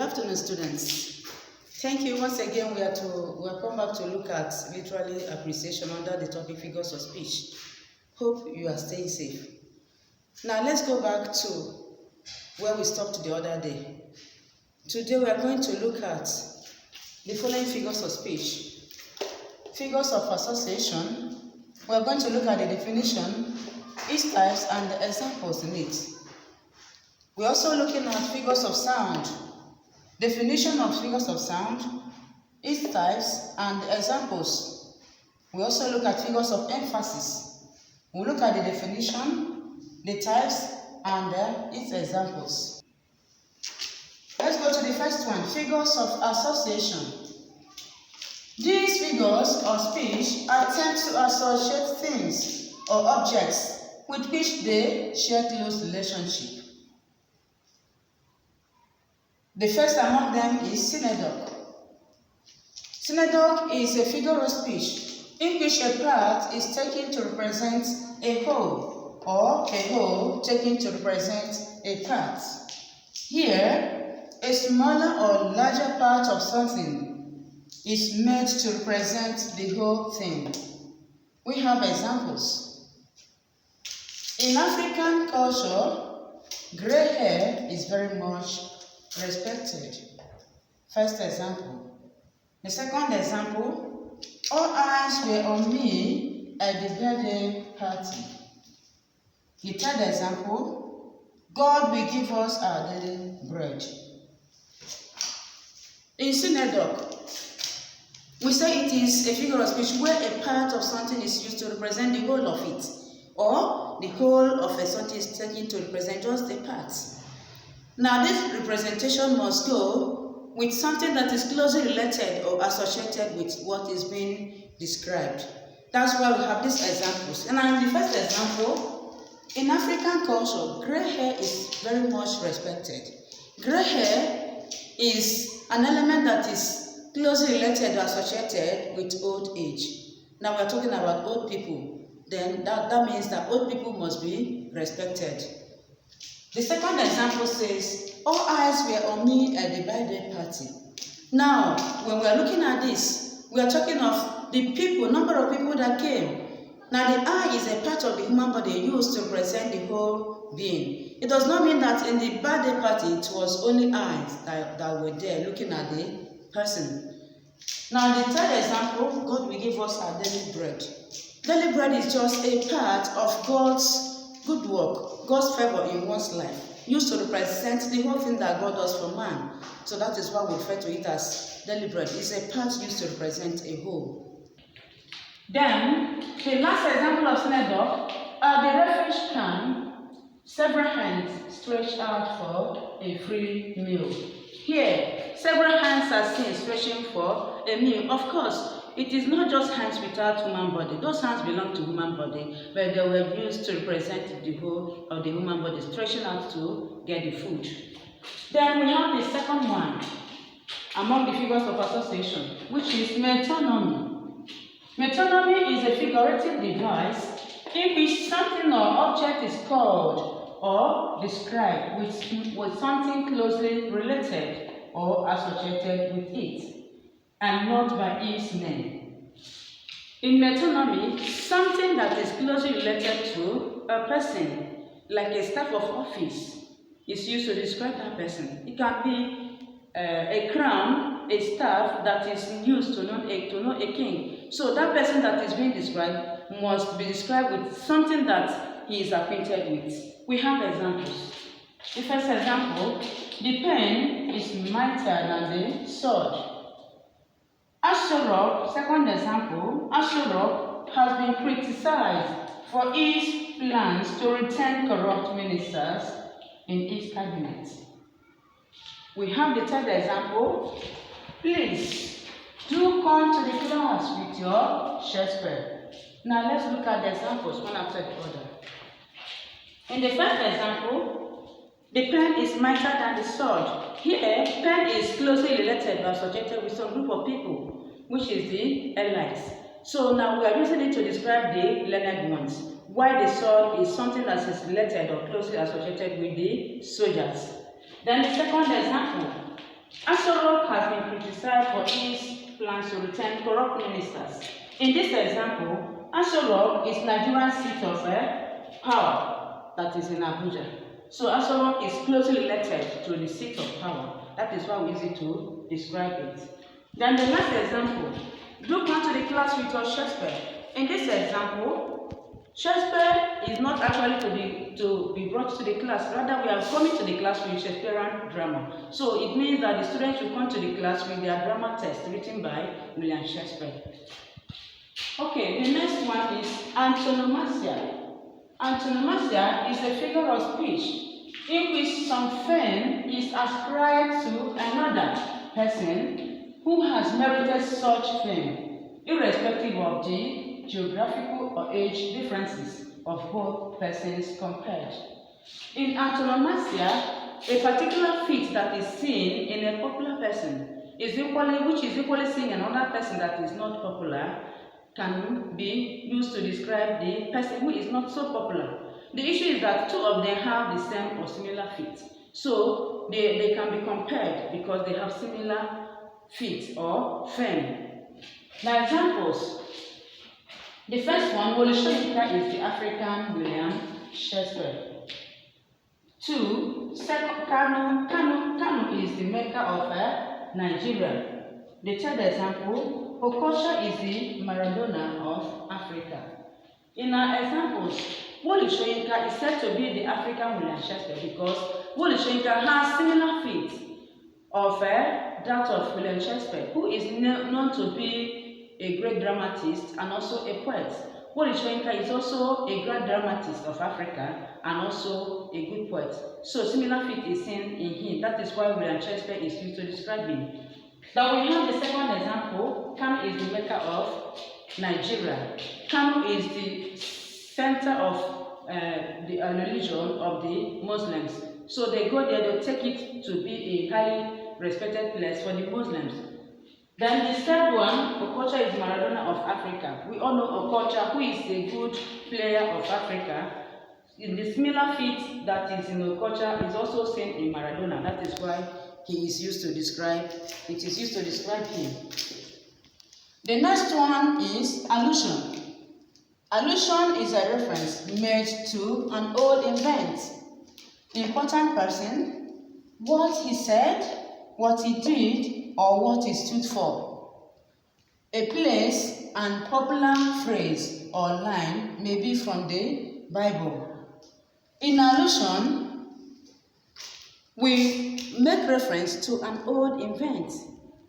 afternoon, students. Thank you once again. We are come back to look at literary appreciation under the topic figures of speech. Hope you are staying safe. Now let's go back to where we stopped the other day. Today we are going to look at the following figures of speech. Figures of association. We are going to look at the definition, its types, and the examples in it. We're also looking at figures of sound. Definition of figures of sound, its types, and examples. We also look at figures of emphasis. We'll look at the definition, the types, and its examples. Let's go to the first one, figures of association. These figures of speech attempt to associate things or objects with which they share close relationship. The first among them is synecdoche. Synecdoche is a figure of speech in which a part is taken to represent a whole, or a whole taken to represent a part. Here, a smaller or larger part of something is made to represent the whole thing. We have examples. In African culture, gray hair is very much respected. First example. The second example, all eyes were on me at the birthday party. The third example, God will give us our daily bread. In synecdoche, we say it is a figure of speech where a part of something is used to represent the whole of it, or the whole of a something is taken to represent just a part. Now, this representation must go with something that is closely related or associated with what is being described. That's why we have these examples. And in the first example, in African culture, gray hair is very much respected. Gray hair is an element that is closely related or associated with old age. Now, we're talking about old people. Then that means that old people must be respected. The second example says, all eyes were on me at the birthday party. Now, when we are looking at this, we are talking of the people, number of people that came. Now, the eye is a part of the human body used to represent the whole being. It does not mean that in the birthday party, it was only eyes that were there looking at the person. Now, the third example, God will give us our daily bread. Daily bread is just a part of God's good work, God's favor in one's life, used to represent the whole thing that God does for man. So that is why we refer to it as daily bread. It's a part used to represent a whole. Then, the last example of synecdoche are the refuse can, several hands stretched out for a free meal. Here, several hands are seen stretching for a meal. Of course, it is not just hands without human body. Those hands belong to human body, but they were used to represent the whole of the human body, stretching out to get the food. Then we have the second one among the figures of association, which is metonymy. Metonymy is a figurative device in which something or object is called or described with something closely related or associated with it, and not by its name. In metonymy, something that is closely related to a person, like a staff of office, is used to describe that person. It can be a crown, a staff that is used to know a king. So that person that is being described must be described with something that he is acquainted with. We have examples. The first example, the pen is mightier than the sword. Asanas, second example, Asanas has been criticized for its plans to retain corrupt ministers in its cabinet. We have the third example. Please do come to the class with your Shakespeare. Now let's look at the examples one after the other. In the first example, the pen is mightier than the sword. Here, pen is closely related or associated with some group of people, which is the elites. So now we are using it to describe the learned ones, while the sword is something that is related or closely associated with the soldiers. Then the second example, corrupt ministers. In this example, Aso Rock is Nigeria's seat of power, that is in Abuja. So Aso Rock is closely related to the seat of power. That is why we use it to describe it. Then the last example, do come to the class with your Shakespeare. In this example, Shakespeare is not actually to be brought to the class. Rather, we are coming to the class with Shakespearean drama. So it means that the students will come to the class with their drama text written by William Shakespeare. Okay, the next one is antonomasia. Antonomasia is a figure of speech in which some fame is ascribed to another person who has merited such fame, irrespective of the geographical or age differences of both persons compared. In antonomasia, a particular feat that is seen in a popular person which is equally seen in another person that is not popular, can be used to describe the person who is not so popular. The issue is that two of them have the same or similar feet. So they can be compared because they have similar feet or fame. Now examples. The first one, Wole Soyinka is the African William Shakespeare. 2. Kanu is the maker of Nigeria. The third example, Okocha is the Maradona of Africa. In our examples, Wole Soyinka is said to be the African William Shakespeare because Wole Soyinka has similar feet of that of William Shakespeare, who is known to be a great dramatist and also a poet. Wole Soyinka is also a great dramatist of Africa and also a good poet. So similar feat is seen in him. That is why William Shakespeare is used to describe him. Now we have the second example. Kanu is the maker of Nigeria. Kanu is the center of the religion of the Muslims. So they go there, they take it to be a highly respected place for the Muslims. Then the third one, Okocha is Maradona of Africa. We all know Okocha, who is a good player of Africa. In the similar feat that is in Okocha is also seen in Maradona. That is why it is used to describe him. The next one is allusion. Allusion is a reference made to an old event, important person, what he said, what he did, or what he stood for. A place and popular phrase or line may be from the Bible. In allusion, we make reference to an old event.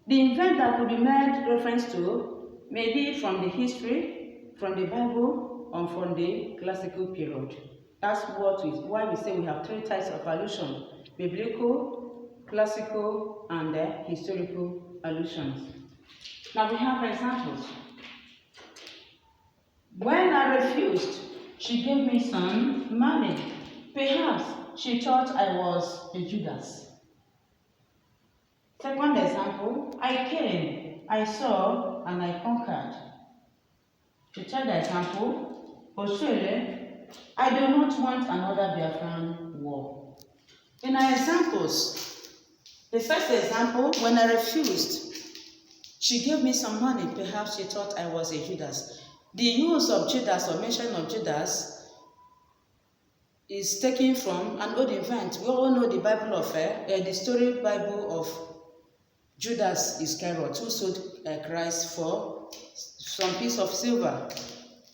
The event that could be made reference to may be from the history, from the Bible, or from the classical period. That's why we say we have three types of allusion: biblical, classical, and historical allusions. Now we have examples. When I refused, she gave me some money. Perhaps she thought I was a Judas. Second example, I came, I saw, and I conquered. The third example, Oshele, I do not want another Biafran war. In our examples, the first example, when I refused, she gave me some money. Perhaps she thought I was a Judas. The use of Judas or mention of Judas is taken from an old event. We all know the Bible of the story Bible of Judas Iscariot, who sold Christ for some piece of silver.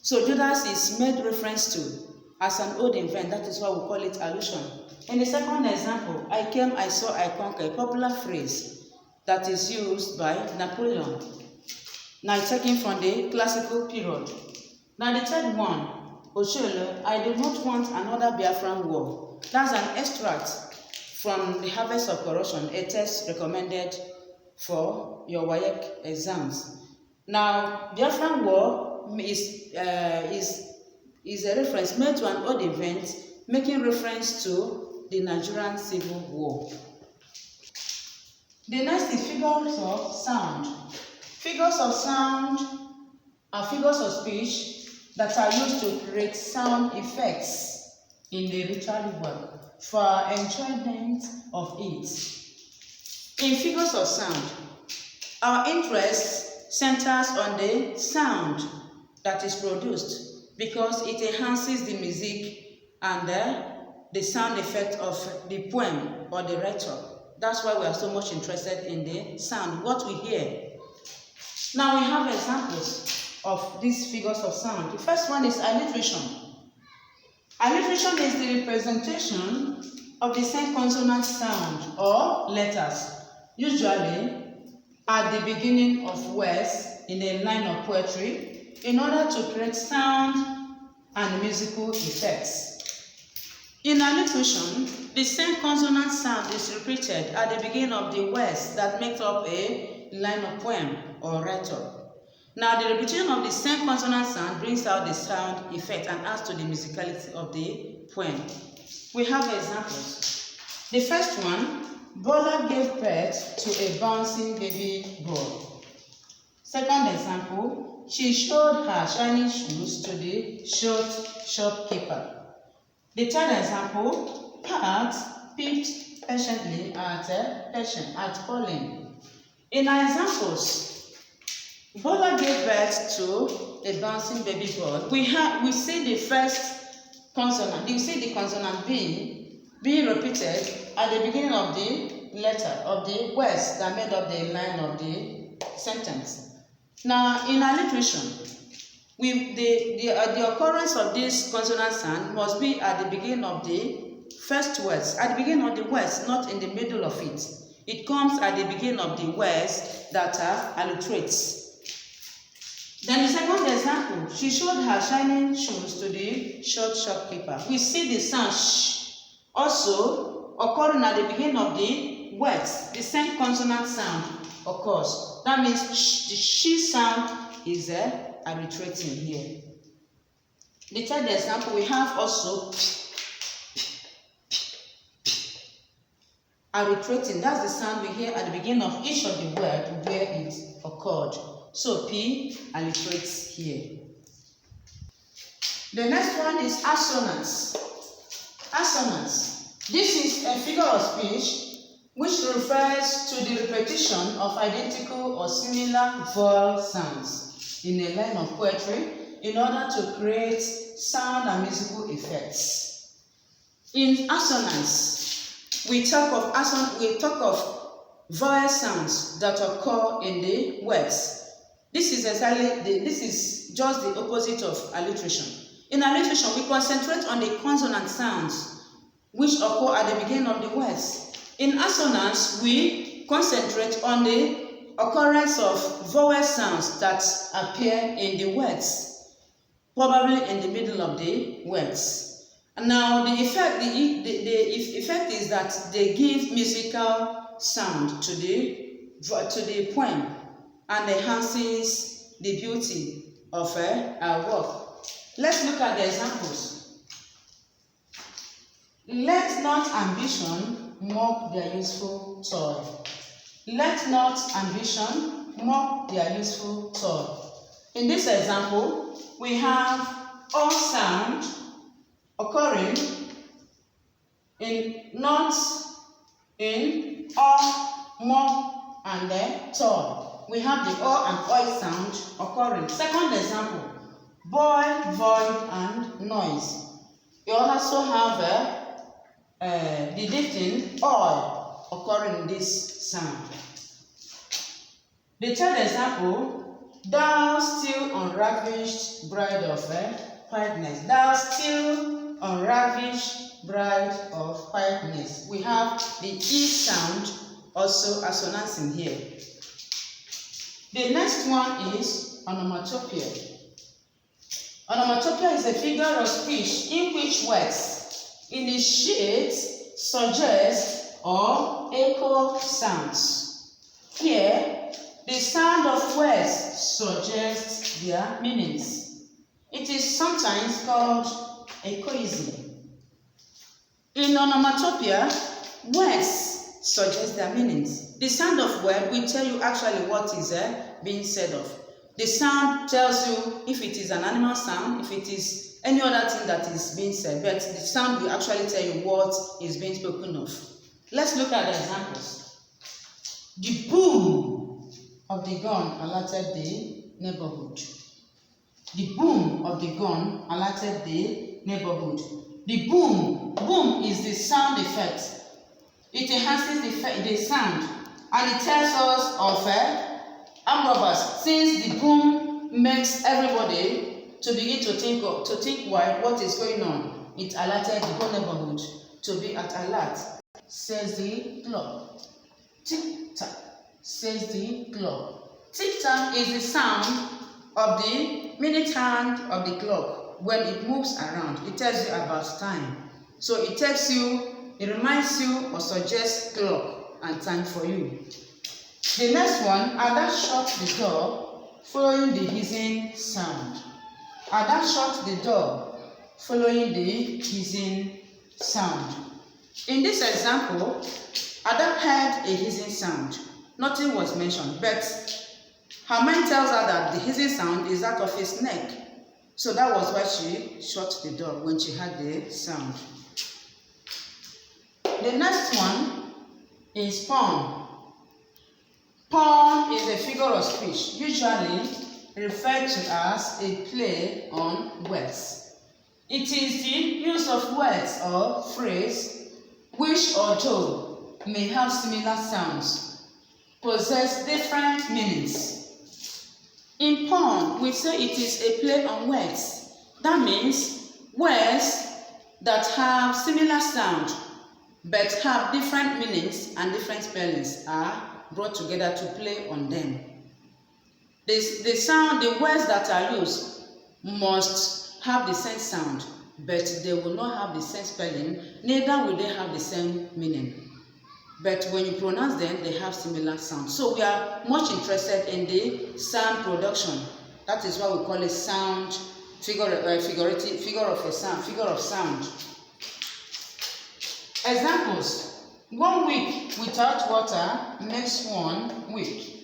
So Judas is made reference to as an old event. That is why we call it allusion. In the second example, I came, I saw, I conquered, a popular phrase that is used by Napoleon. Now it's taken from the classical period. Now the third one, Oshele, I do not want another Biafran war. That's an extract from the Harvest of Corruption, a test recommended for your WAEC exams. Now, Biafran war is a reference made to an old event, making reference to the Nigerian Civil War. The next is figures of sound. Figures of sound are figures of speech that are used to create sound effects in the literary work for enjoyment of it. In figures of sound, our interest centers on the sound that is produced because it enhances the music and the sound effect of the poem or the rhetoric. That's why we are so much interested in the sound, what we hear. Now we have examples of these figures of sound. The first one is alliteration. Alliteration is the representation of the same consonant sound or letters, usually at the beginning of words in a line of poetry, in order to create sound and musical effects. In alliteration, the same consonant sound is repeated at the beginning of the words that make up a line of poem or rhetoric. Now, the repetition of the same consonant sound brings out the sound effect and adds to the musicality of the poem. We have examples. The first one, Bola gave birth to a bouncing baby boy. Second example, she showed her shiny shoes to the shopkeeper. The third example, Pat peeped patiently at Pauline. In our examples, Bola gave birth to a bouncing baby boy. We see the first consonant. You see the consonant being repeated at the beginning of the letter of the words that made up the line of the sentence. Now, in alliteration, the occurrence of this consonant sound must be at the beginning of the first words, at the beginning of the words, not in the middle of it. It comes at the beginning of the words that are alliterates. Then the second example, she showed her shining shoes to the shopkeeper. We see the sound sh also occurring at the beginning of the words. The same consonant sound occurs. That means the sh sound is alliterating here. The third example, we have also alliterating. That's the sound we hear at the beginning of each of the words where it occurred. So P alliterates here. The next one is assonance. Assonance. This is a figure of speech which refers to the repetition of identical or similar vowel sounds in a line of poetry in order to create sound and musical effects. In assonance, we talk of vowel sounds that occur in the words. This is just the opposite of alliteration. In alliteration, we concentrate on the consonant sounds which occur at the beginning of the words. In assonance, we concentrate on the occurrence of vowel sounds that appear in the words, probably in the middle of the words. And now the effect is that they give musical sound to the poem and enhances the beauty of our work. Let's look at the examples. Let not ambition mock their useful toil. Let not ambition mock their useful toil. In this example, we have all sound occurring in not, in, mock, and toil. We have the and oi sound occurring. Second example, boy, void, and noise. You also have the diphthong oi occurring in this sound. The third example, thou still unravished bride of quietness. Thou still unravished bride of quietness. We have the E sound also assonance here. The next one is onomatopoeia. Onomatopoeia is a figure of speech in which words initiate, suggest, or echo sounds. Here, the sound of words suggests their meanings. It is sometimes called echoism. In onomatopoeia, words suggest their meanings. The sound of word will tell you actually what is being said of. The sound tells you if it is an animal sound, if it is any other thing that is being said, but the sound will actually tell you what is being spoken of. Let's look at the examples. The boom of the gun alerted the neighborhood. The boom of the gun alerted the neighborhood. The boom is the sound effect. It enhances the sound, and it tells us of armed robbers, since the boom makes everybody to begin to think wide what is going on. It alerted the whole neighborhood to be at alert. Says the clock. Tick tock, says the clock. Tick tock is the sound of the minute hand of the clock. When it moves around, it tells you about time. So it tells you, it reminds you or suggests clock and time for you. The next one, Ada shut the door following the hissing sound. Ada shut the door following the hissing sound. In this example, Ada heard a hissing sound. Nothing was mentioned, but her mind tells her that the hissing sound is that of a snake. So that was why she shut the door when she heard the sound. The next one is pun. Pun is a figure of speech, usually referred to as a play on words. It is the use of words or phrase which, although may have similar sounds, possess different meanings. In pun, we say it is a play on words. That means words that have similar sound but have different meanings and different spellings are brought together to play on them. The words that are used must have the same sound, but they will not have the same spelling, neither will they have the same meaning. But when you pronounce them, they have similar sound. So we are much interested in the sound production. That is why we call it sound figure of sound. Examples: 1 week without water makes 1 week.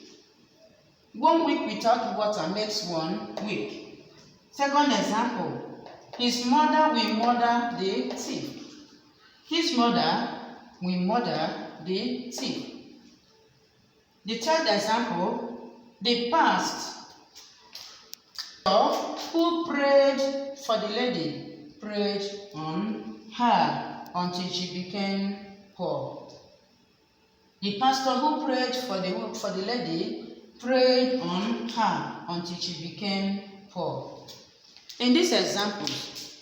1 week without water makes 1 week. Second example: his mother will murder the thief. His mother will murder the thief. The third example: the past. Who prayed for the lady prayed on her until she became poor. The pastor who prayed for the lady prayed on her until she became poor. In this example,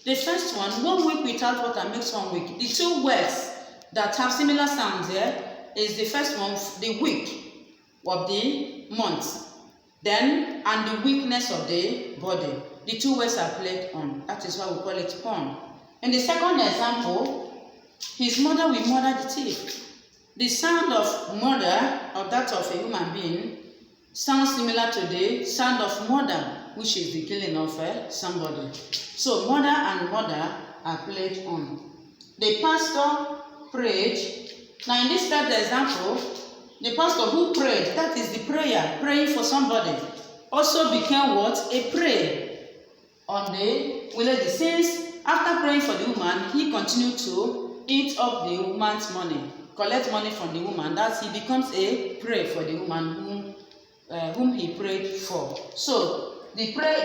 the first one, 1 week without water makes 1 week. The two words that have similar sounds here is the first one, the week of the month, then and the weakness of the body. The two words are played on. That is why we call it pun. In the second example, his mother will murder the thief. The sound of murder, or that of a human being, sounds similar to the sound of murder, which is the killing of somebody. So murder and murder are played on. The pastor prayed. Now in this third example, the pastor who prayed, that is the prayer, praying for somebody, also became what? A prayer on the lady. Since after praying for the woman, he continued to eat up the woman's money, collect money from the woman. That he becomes a prey for the woman whom he prayed for. So the prayer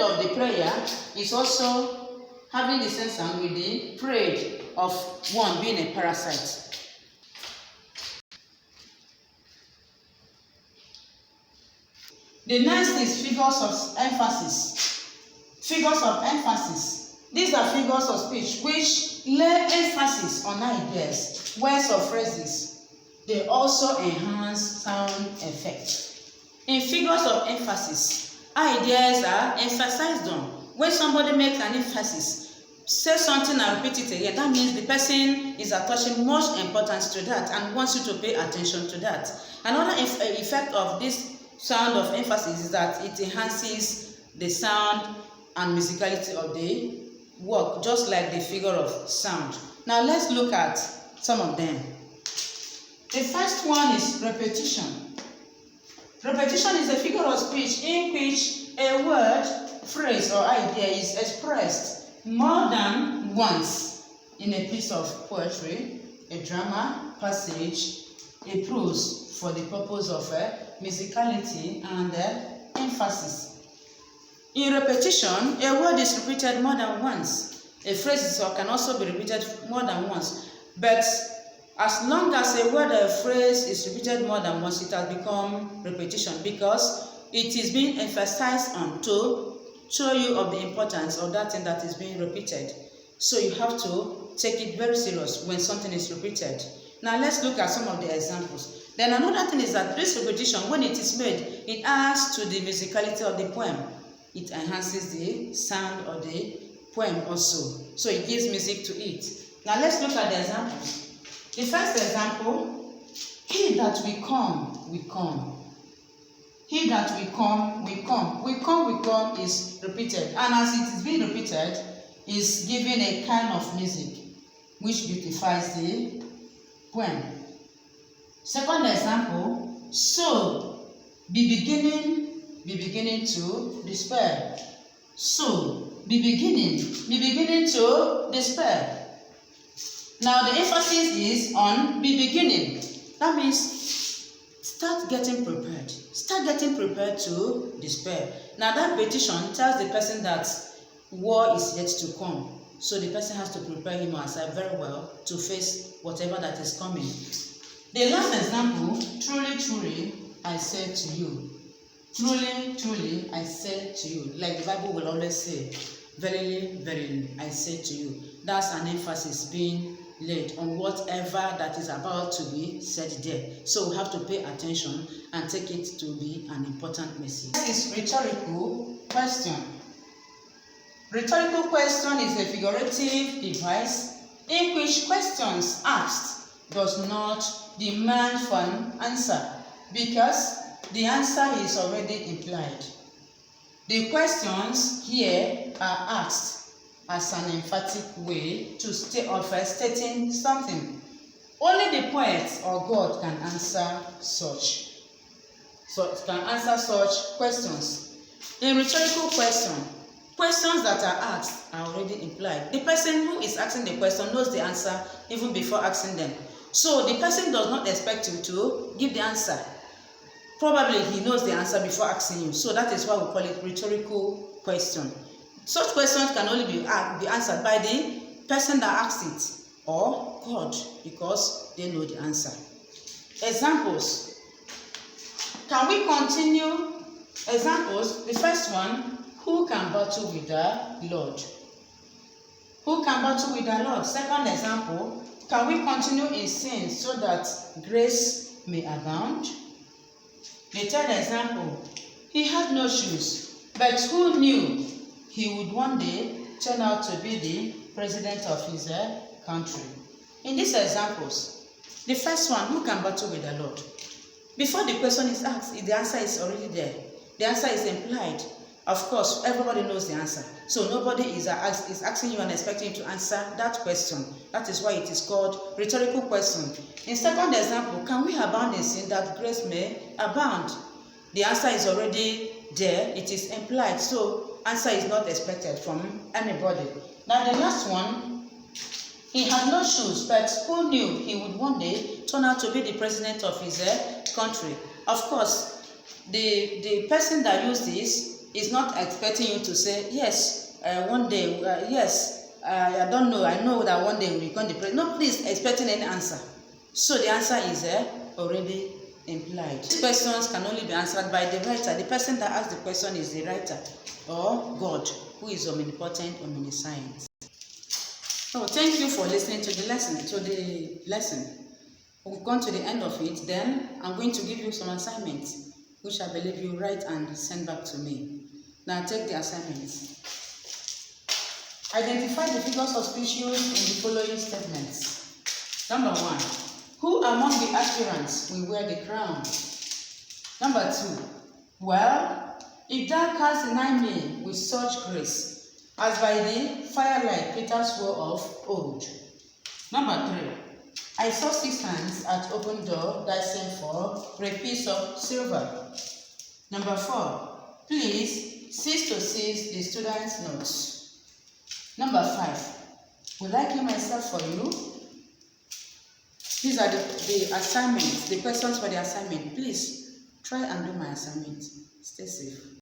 of the prayer is also having the same sound with the prayer of one being a parasite. The next is figures of emphasis. Figures of emphasis. These are figures of speech which lay emphasis on ideas, words or phrases. They also enhance sound effect. In figures of emphasis, ideas are emphasized on. When somebody makes an emphasis, say something and repeat it again, that means the person is attaching much importance to that and wants you to pay attention to that. Another effect of this sound of emphasis is that it enhances the sound and musicality of the work, just like the figure of sound. Now let's look at some of them. The first one is repetition. Repetition is a figure of speech in which a word, phrase, or idea is expressed more than once in a piece of poetry, a drama, passage, a prose for the purpose of musicality and emphasis. In repetition, a word is repeated more than once. A phrase can also be repeated more than once. But as long as a word or a phrase is repeated more than once, it has become repetition because it is being emphasized on to show you of the importance of that thing that is being repeated. So you have to take it very serious when something is repeated. Now let's look at some of the examples. Then another thing is that this repetition, when it is made, it adds to the musicality of the poem. It enhances the sound of the poem also. So it gives music to it. Now let's look at the examples. The first example, he that will come, will come. He that will come, will come. Will come is repeated. And as it is being repeated, is giving a kind of music which beautifies the poem. Second example, so be beginning to despair. So be beginning to despair. Now the emphasis is on be beginning. That means start getting prepared. Start getting prepared to despair. Now that petition tells the person that war is yet to come. So the person has to prepare him or herself very well to face whatever that is coming. The last example, truly, truly, I say to you. Truly, truly, I say to you. Like the Bible will always say, verily, verily, I say to you. That's an emphasis being laid on whatever that is about to be said there. So we have to pay attention and take it to be an important message. This is rhetorical question. Rhetorical question is a figurative device in which questions asked does not demand for an answer because the answer is already implied. The questions here are asked as an emphatic way to stating something. Only the poet or God can answer such questions. In rhetorical question, questions that are asked are already implied. The person who is asking the question knows the answer even before asking them. So the person does not expect you to give the answer. Probably he knows the answer before asking you. So that is why we call it rhetorical question. Such questions can only be answered by the person that asks it or God because they know the answer. Examples. Can we continue? Examples. The first one, who can battle with the Lord? Who can battle with the Lord? Second example, can we continue in sin so that grace may abound? The third example, he had no shoes, but who knew he would one day turn out to be the president of his country? In these examples, the first one, who can battle with the Lord? Before the question is asked, the answer is already there. The answer is implied. Of course, everybody knows the answer. So nobody is asking you and expecting you to answer that question. That is why it is called rhetorical question. In second example, can we abound in sin that grace may abound? The answer is already there. It is implied. So answer is not expected from anybody. Now the last one, he had no shoes, but who knew he would one day turn out to be the president of his country? Of course, the person that used this is not expecting you to say, yes, one day, yes, I don't know, I know that one day we will become the president. Nobody is expecting any answer. So the answer is already implied. These questions can only be answered by the writer. The person that asked the question is the writer or God, who is omnipotent, omniscient. So thank you for listening to the lesson. We've gone to the end of it. Then I'm going to give you some assignments, which I believe you write and send back to me. Now take the assignments. Identify the figures of speech used in the following statements. Number 1. Who among the aspirants will wear the crown? Number 2. Well, if thou canst deny me with such grace, as by the firelight Peter swore of old. Number 3. I saw 6 hands at open door that sent for a piece of silver. Number 4. Please cease to seize the students' notes. Number 5. Will I kill myself for you? These are the assignments, the questions for the assignment. Please try and do my assignment. Stay safe.